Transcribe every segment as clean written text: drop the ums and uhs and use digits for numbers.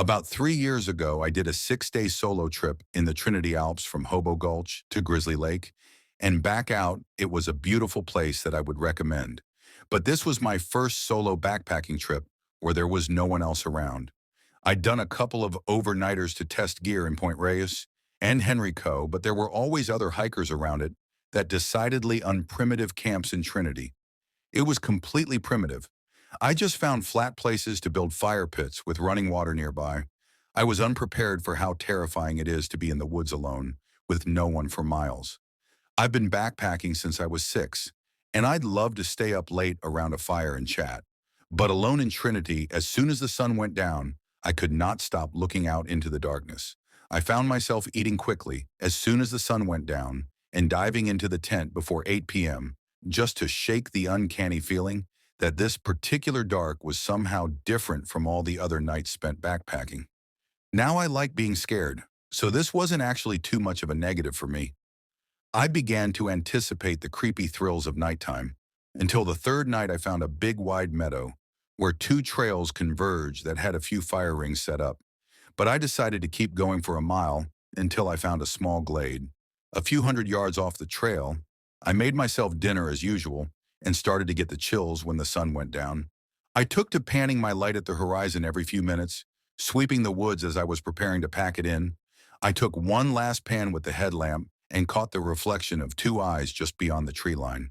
About 3 years ago, I did a 6-day solo trip in the Trinity Alps from Hobo Gulch to Grizzly Lake, and back out, it was a beautiful place that I would recommend. But this was my first solo backpacking trip where there was no one else around. I'd done a couple of overnighters to test gear in Point Reyes and Henrico, but there were always other hikers around it that decidedly unprimitive camps in Trinity. It was completely primitive. I just found flat places to build fire pits with running water nearby. I was unprepared for how terrifying it is to be in the woods alone, with no one for miles. I've been backpacking since I was 6, and I'd love to stay up late around a fire and chat. But alone in Trinity, as soon as the sun went down, I could not stop looking out into the darkness. I found myself eating quickly as soon as the sun went down and diving into the tent before 8 p.m., just to shake the uncanny feeling that this particular dark was somehow different from all the other nights spent backpacking. Now I like being scared, so this wasn't actually too much of a negative for me. I began to anticipate the creepy thrills of nighttime, until the third night I found a big wide meadow where two trails converged that had a few fire rings set up. But I decided to keep going for a mile until I found a small glade. A few hundred yards off the trail, I made myself dinner as usual and started to get the chills when the sun went down. I took to panning my light at the horizon every few minutes, sweeping the woods as I was preparing to pack it in. I took one last pan with the headlamp and caught the reflection of two eyes just beyond the tree line.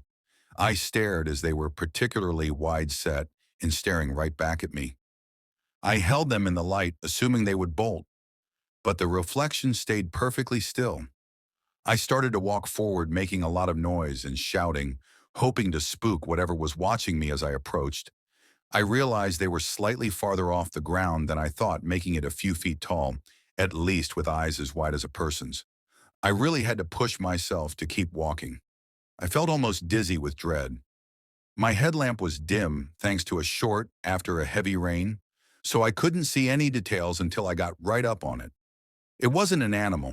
I stared as they were particularly wide set and staring right back at me. I held them in the light, assuming they would bolt, but the reflection stayed perfectly still. I started to walk forward, making a lot of noise and shouting, hoping to spook whatever was watching me as I approached. I realized they were slightly farther off the ground than I thought, making it a few feet tall, at least with eyes as wide as a person's. I really had to push myself to keep walking. I felt almost dizzy with dread. My headlamp was dim thanks to a short after a heavy rain, so I couldn't see any details until I got right up on it. It wasn't an animal.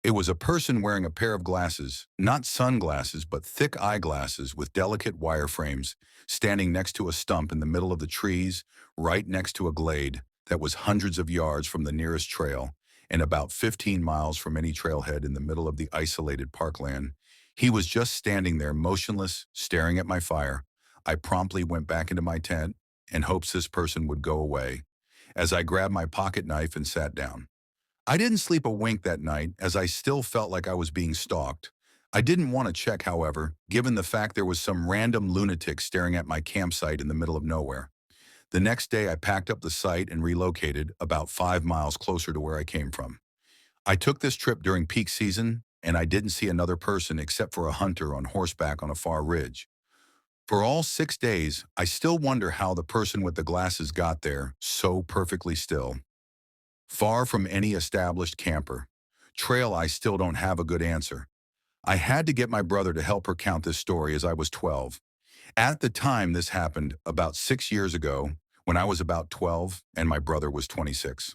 It was a person wearing a pair of glasses, not sunglasses, but thick eyeglasses with delicate wire frames, standing next to a stump in the middle of the trees, right next to a glade that was hundreds of yards from the nearest trail and about 15 miles from any trailhead in the middle of the isolated parkland. He was just standing there motionless, staring at my fire. I promptly went back into my tent in hopes this person would go away, as I grabbed my pocket knife and sat down. I didn't sleep a wink that night, as I still felt like I was being stalked. I didn't want to check, however, given the fact there was some random lunatic staring at my campsite in the middle of nowhere. The next day, I packed up the site and relocated about 5 miles closer to where I came from. I took this trip during peak season, and I didn't see another person except for a hunter on horseback on a far ridge. For all 6 days, I still wonder how the person with the glasses got there so perfectly still. Far from any established camper. Trail, I still don't have a good answer. I had to get my brother to help her count this story as I was 12. At the time this happened, about 6 years ago, when I was about 12 and my brother was 26.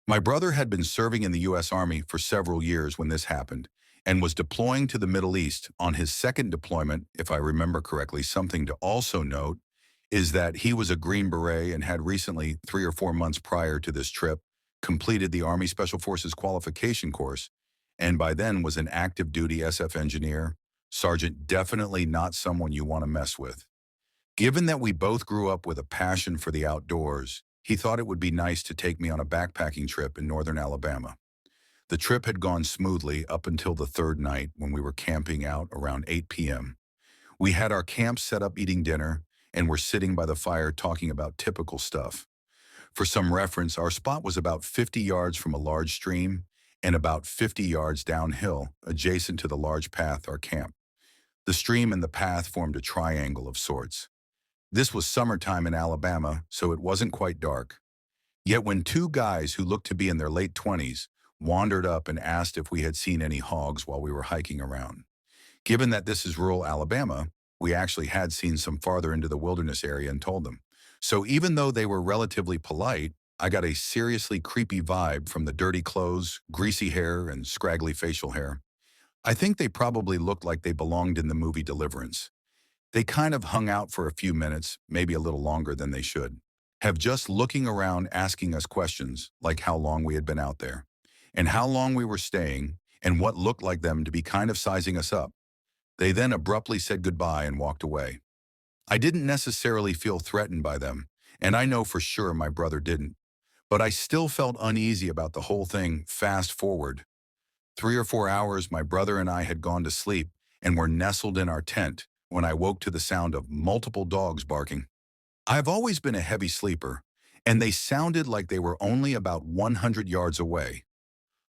My brother had been serving in the U.S. Army for several years when this happened and was deploying to the Middle East on his second deployment, if I remember correctly. Something to also note is that he was a Green Beret and had recently, 3 or 4 months prior to this trip, completed the Army Special Forces qualification course, and by then was an active duty SF engineer. Sergeant, definitely not someone you want to mess with. Given that we both grew up with a passion for the outdoors, he thought it would be nice to take me on a backpacking trip in northern Alabama. The trip had gone smoothly up until the third night when we were camping out around 8 p.m. We had our camp set up eating dinner and were sitting by the fire talking about typical stuff. For some reference, our spot was about 50 yards from a large stream and about 50 yards downhill, adjacent to the large path our camp. The stream and the path formed a triangle of sorts. This was summertime in Alabama, so it wasn't quite dark. Yet when two guys who looked to be in their late 20s wandered up and asked if we had seen any hogs while we were hiking around. Given that this is rural Alabama, we actually had seen some farther into the wilderness area and told them. So even though they were relatively polite, I got a seriously creepy vibe from the dirty clothes, greasy hair, and scraggly facial hair. I think they probably looked like they belonged in the movie Deliverance. They kind of hung out for a few minutes, maybe a little longer than they should. have just looking around asking us questions like how long we had been out there, and how long we were staying, and what looked like them to be kind of sizing us up. They then abruptly said goodbye and walked away. I didn't necessarily feel threatened by them, and I know for sure my brother didn't, but I still felt uneasy about the whole thing. Fast forward 3 or 4 hours, my brother and I had gone to sleep and were nestled in our tent when I woke to the sound of multiple dogs barking. I've always been a heavy sleeper, and they sounded like they were only about 100 yards away.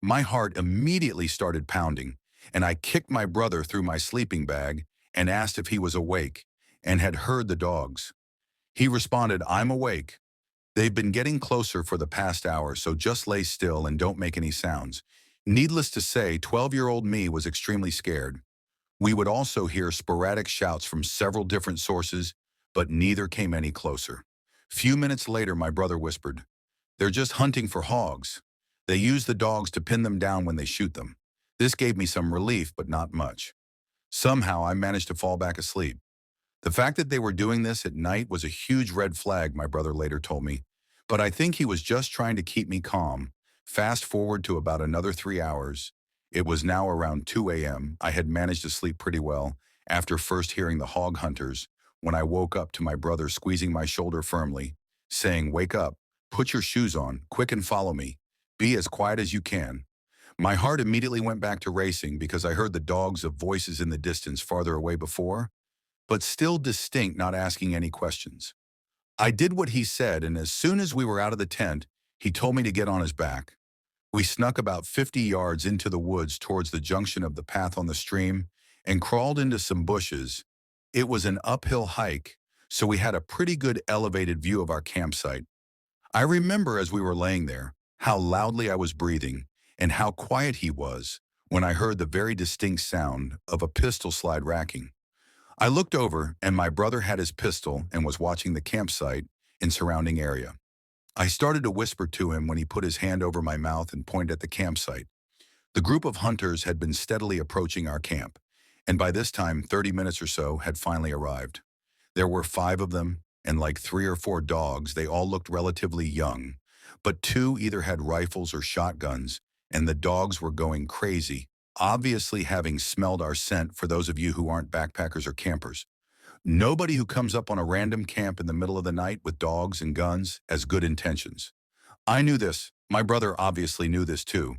My heart immediately started pounding, and I kicked my brother through my sleeping bag and asked if he was awake and had heard the dogs. He responded, "I'm awake. They've been getting closer for the past hour, so just lay still and don't make any sounds." Needless to say, 12-year-old me was extremely scared. We would also hear sporadic shouts from several different sources, but neither came any closer. Few minutes later, my brother whispered, "They're just hunting for hogs. They use the dogs to pin them down when they shoot them." This gave me some relief, but not much. Somehow I managed to fall back asleep. The fact that they were doing this at night was a huge red flag, my brother later told me, but I think he was just trying to keep me calm. Fast forward to about another 3 hours. It was now around 2 a.m. I had managed to sleep pretty well after first hearing the hog hunters when I woke up to my brother squeezing my shoulder firmly, saying, "Wake up, put your shoes on, quick and follow me. Be as quiet as you can." My heart immediately went back to racing because I heard the dogs of voices in the distance farther away before, but still distinct, not asking any questions. I did what he said, and as soon as we were out of the tent, he told me to get on his back. We snuck about 50 yards into the woods towards the junction of the path on the stream and crawled into some bushes. It was an uphill hike, so we had a pretty good elevated view of our campsite. I remember as we were laying there, how loudly I was breathing and how quiet he was when I heard the very distinct sound of a pistol slide racking. I looked over, and my brother had his pistol and was watching the campsite and surrounding area. I started to whisper to him when he put his hand over my mouth and pointed at the campsite. The group of hunters had been steadily approaching our camp, and by this time, 30 minutes or so had finally arrived. There were 5 of them, and like 3 or 4 dogs, they all looked relatively young, but 2 either had rifles or shotguns, and the dogs were going crazy, obviously having smelled our scent. For those of you who aren't backpackers or campers, nobody who comes up on a random camp in the middle of the night with dogs and guns has good intentions. I knew this. My brother obviously knew this too.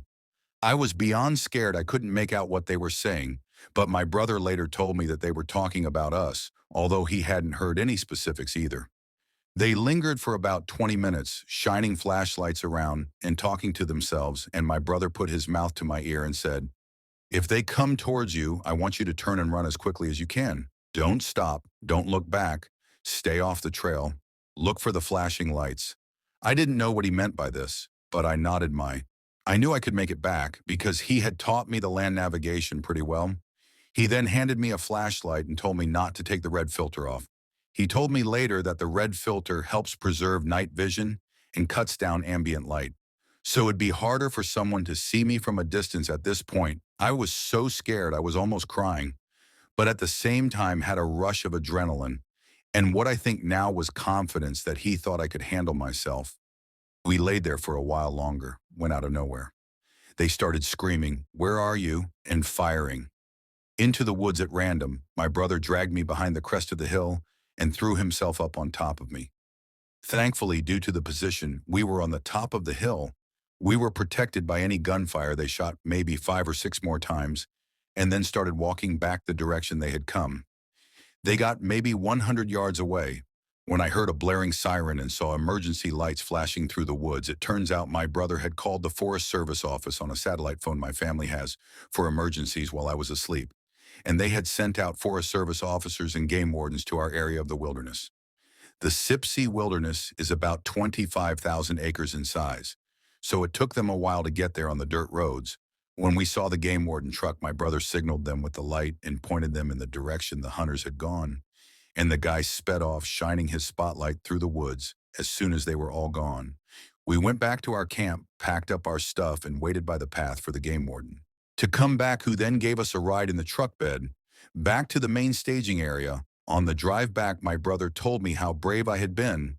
I was beyond scared. I couldn't make out what they were saying, but my brother later told me that they were talking about us, although he hadn't heard any specifics either. They lingered for about 20 minutes, shining flashlights around and talking to themselves, and my brother put his mouth to my ear and said, "If they come towards you, I want you to turn and run as quickly as you can. Don't stop. Don't look back. Stay off the trail. Look for the flashing lights." I didn't know what he meant by this, but I nodded my. I knew I could make it back because he had taught me the land navigation pretty well. He then handed me a flashlight and told me not to take the red filter off. He told me later that the red filter helps preserve night vision and cuts down ambient light, so it'd be harder for someone to see me from a distance. At this point, I was so scared I was almost crying, but at the same time had a rush of adrenaline and what I think now was confidence that he thought I could handle myself. We laid there for a while longer, when out of nowhere, they started screaming, "Where are you?" and firing. Into the woods at random, my brother dragged me behind the crest of the hill and threw himself up on top of me. Thankfully, due to the position, we were on the top of the hill. We were protected by any gunfire. They shot maybe 5 or 6 more times and then started walking back the direction they had come. They got maybe 100 yards away when I heard a blaring siren and saw emergency lights flashing through the woods. It turns out my brother had called the Forest Service office on a satellite phone my family has for emergencies while I was asleep, and they had sent out Forest Service officers and game wardens to our area of the wilderness. The Sipsey Wilderness is about 25,000 acres in size, so it took them a while to get there on the dirt roads. When we saw the game warden truck, my brother signaled them with the light and pointed them in the direction the hunters had gone, and the guy sped off, shining his spotlight through the woods as soon as they were all gone. We went back to our camp, packed up our stuff, and waited by the path for the game warden to come back, who then gave us a ride in the truck bed back to the main staging area. On the drive back, my brother told me how brave I had been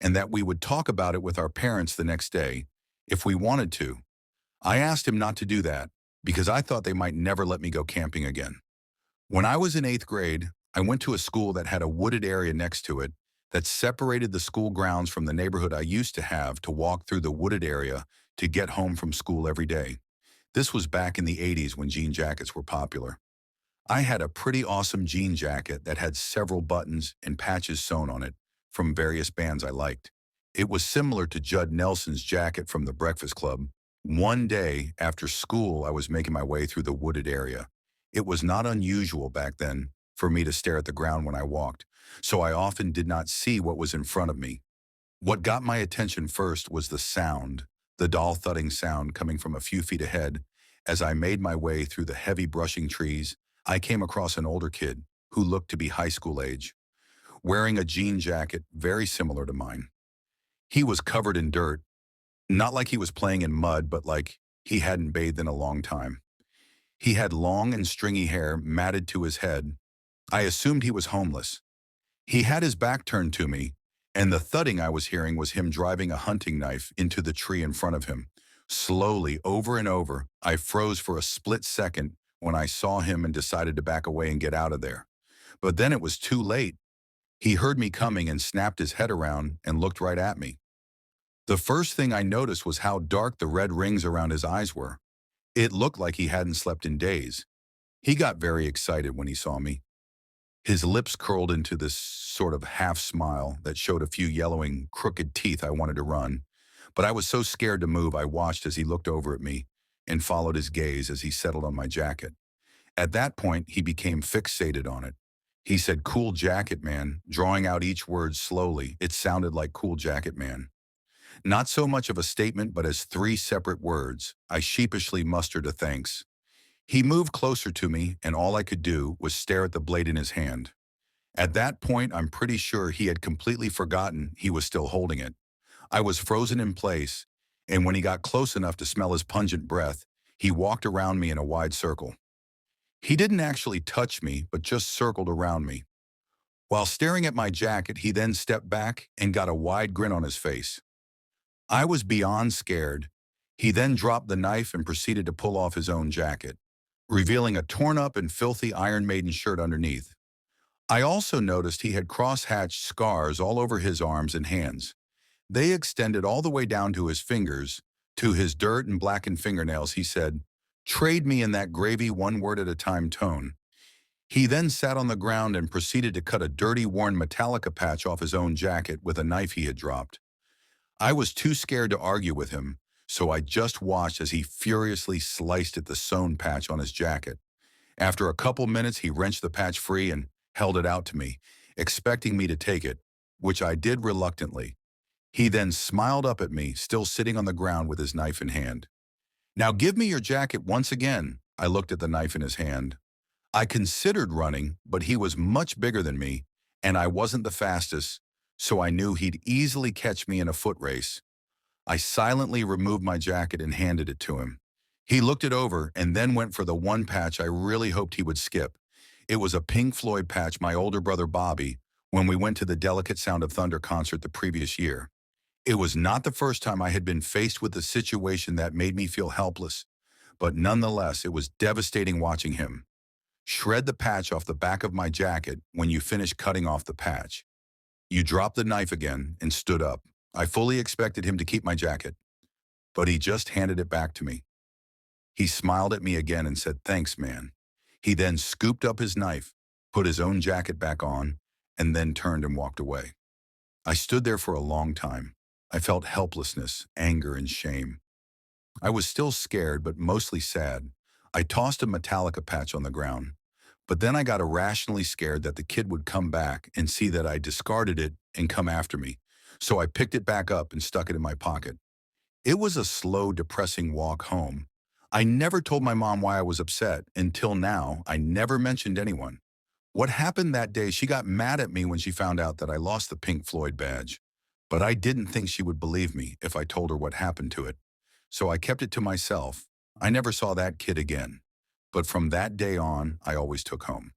and that we would talk about it with our parents the next day if we wanted to. I asked him not to do that because I thought they might never let me go camping again. When I was in 8th grade, I went to a school that had a wooded area next to it that separated the school grounds from the neighborhood I used to have to walk through the wooded area to get home from school every day. This was back in the 80s when jean jackets were popular. I had a pretty awesome jean jacket that had several buttons and patches sewn on it from various bands I liked. It was similar to Judd Nelson's jacket from The Breakfast Club. One day after school, I was making my way through the wooded area. It was not unusual back then for me to stare at the ground when I walked, so I often did not see what was in front of me. What got my attention first was the sound, the dull thudding sound coming from a few feet ahead. As I made my way through the heavy brushing trees, I came across an older kid who looked to be high school age, wearing a jean jacket very similar to mine. He was covered in dirt, not like he was playing in mud, but like he hadn't bathed in a long time. He had long and stringy hair matted to his head. I assumed he was homeless. He had his back turned to me, and the thudding I was hearing was him driving a hunting knife into the tree in front of him. Slowly, over and over, I froze for a split second when I saw him and decided to back away and get out of there. But then it was too late. He heard me coming and snapped his head around and looked right at me. The first thing I noticed was how dark the red rings around his eyes were. It looked like he hadn't slept in days. He got very excited when he saw me. His lips curled into this sort of half smile that showed a few yellowing, crooked teeth I wanted to run. But I was so scared to move, I watched as he looked over at me and followed his gaze as he settled on my jacket. At that point, he became fixated on it. He said, "Cool jacket, man," drawing out each word slowly. It sounded like "cool jacket, man." Not so much of a statement, but as three separate words. I sheepishly mustered a thanks. He moved closer to me, and all I could do was stare at the blade in his hand. At that point, I'm pretty sure he had completely forgotten he was still holding it. I was frozen in place, and when he got close enough to smell his pungent breath, he walked around me in a wide circle. He didn't actually touch me, but just circled around me. While staring at my jacket, he then stepped back and got a wide grin on his face. I was beyond scared. He then dropped the knife and proceeded to pull off his own jacket, revealing a torn-up and filthy Iron Maiden shirt underneath. I also noticed he had cross-hatched scars all over his arms and hands. They extended all the way down to his fingers. To his dirt and blackened fingernails, he said, "Trade me in that gravy one word at a time tone." He then sat on the ground and proceeded to cut a dirty, worn Metallica patch off his own jacket with a knife he had dropped. I was too scared to argue with him, so I just watched as he furiously sliced at the sewn patch on his jacket. After a couple minutes, he wrenched the patch free and held it out to me, expecting me to take it, which I did reluctantly. He then smiled up at me, still sitting on the ground with his knife in hand. "Now give me your jacket once again." I looked at the knife in his hand. I considered running, but he was much bigger than me, and I wasn't the fastest, so I knew he'd easily catch me in a foot race. I silently removed my jacket and handed it to him. He looked it over and then went for the one patch I really hoped he would skip. It was a Pink Floyd patch my older brother Bobby when we went to the Delicate Sound of Thunder concert the previous year. It was not the first time I had been faced with a situation that made me feel helpless, but nonetheless, it was devastating watching him shred the patch off the back of my jacket when you finished cutting off the patch. You dropped the knife again and stood up. I fully expected him to keep my jacket, but he just handed it back to me. He smiled at me again and said, "Thanks, man." He then scooped up his knife, put his own jacket back on, and then turned and walked away. I stood there for a long time. I felt helplessness, anger, and shame. I was still scared, but mostly sad. I tossed a Metallica patch on the ground, but then I got irrationally scared that the kid would come back and see that I discarded it and come after me. So I picked it back up and stuck it in my pocket. It was a slow, depressing walk home. I never told my mom why I was upset. Until now, I never mentioned anyone. What happened that day, she got mad at me when she found out that I lost the Pink Floyd badge. But I didn't think she would believe me if I told her what happened to it. So I kept it to myself. I never saw that kid again. But from that day on, I always took home.